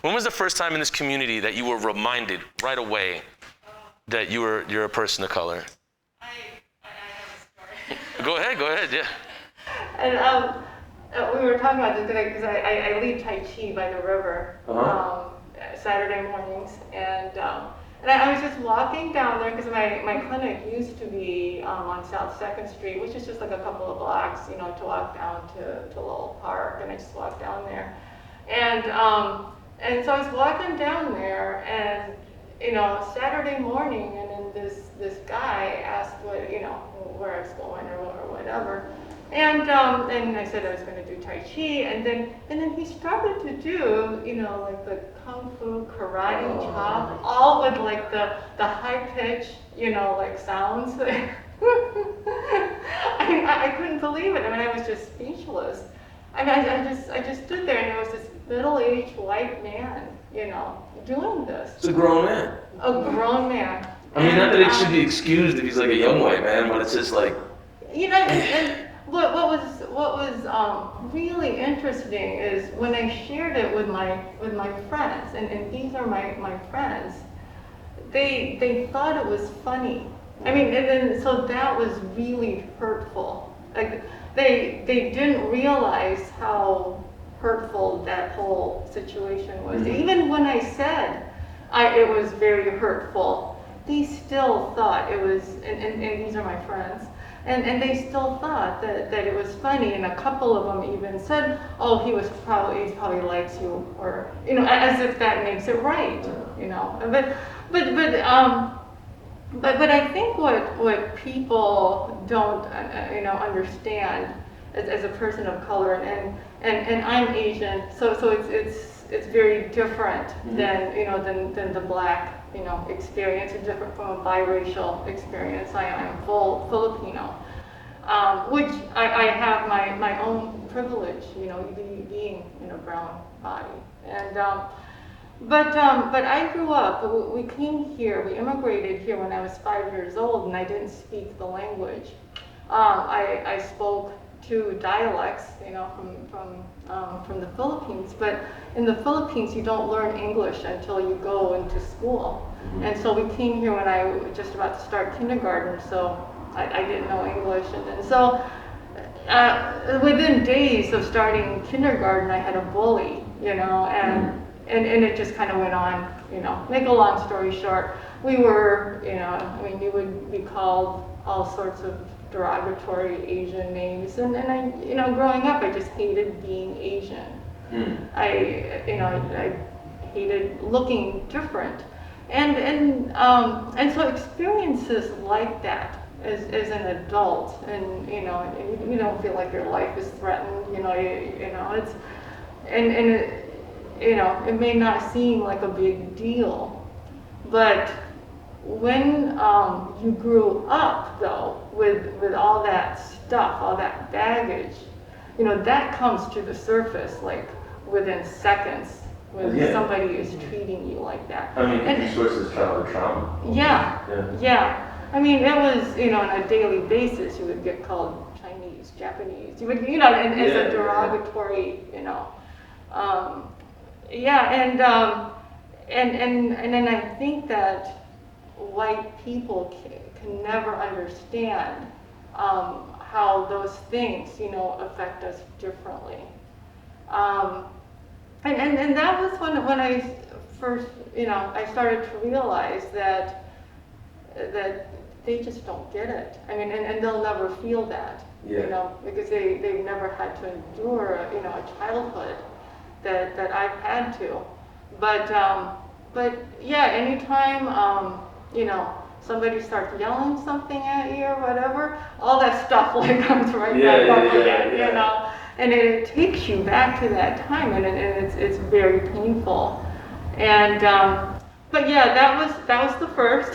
When was the first time in this community that you were reminded right away that you're a person of color? I have a story. Go ahead, yeah. And we were talking about this today because I lead Tai Chi by the river Saturday mornings, and I was just walking down there because my clinic used to be on South 2nd Street, which is just like a couple of blocks, to walk down to a little park, and I just walked down there. And so I was walking down there, and Saturday morning, and then this guy asked where I was going or whatever, and I said I was going to do Tai Chi, and then he started to do like the kung fu karate chop, all with like the high pitch like sounds. I couldn't believe it. I mean, I was just speechless. I mean, I just stood there, and there was this middle-aged white man, doing this. It's a grown man. A grown man. I mean, not that it should be excused if he's like a young white man, but it's just like. And what was really interesting is when I shared it with my friends, and these are my friends, they thought it was funny. I mean, and then so that was really hurtful. Like they didn't realize how hurtful that whole situation was. Mm-hmm. Even when I said it was very hurtful, they still thought it was, and these are my friends, and they still thought that it was funny, and a couple of them even said, oh, he probably likes you, or, as if that makes it right, But I think what people don't, understand as a person of color, and I'm Asian, so it's very different than the black experience, or different from a biracial experience. I'm full Filipino, which I have my own privilege, being in a brown body, and. But I grew up, we came here, we immigrated here when I was 5 years old, and I didn't speak the language. I spoke two dialects, from the Philippines, but in the Philippines you don't learn English until you go into school. And so we came here when I was just about to start kindergarten, so I didn't know English. And then so within days of starting kindergarten, I had a bully, and it just kind of went on, Make a long story short, we were, we would be called all sorts of derogatory Asian names, and I, growing up, I just hated being Asian. I hated looking different, and so experiences like that as an adult, and you don't feel like your life is threatened, it's it may not seem like a big deal, but when you grew up, though, with all that stuff, all that baggage, that comes to the surface, like, within seconds when somebody is treating you like that. I mean, it sources childhood trauma. Yeah. I mean, it was, on a daily basis, you would get called Chinese, Japanese, you would, as a derogatory, and then I think that white people can never understand how those things, affect us differently. And that was when I first, I started to realize that they just don't get it. I mean, and they'll never feel that, because they've never had to endure, a childhood that I've had to. But yeah, anytime, somebody starts yelling something at you or whatever, all that stuff like comes right back up again, and it takes you back to that time, and it's very painful. And but yeah, that was the first.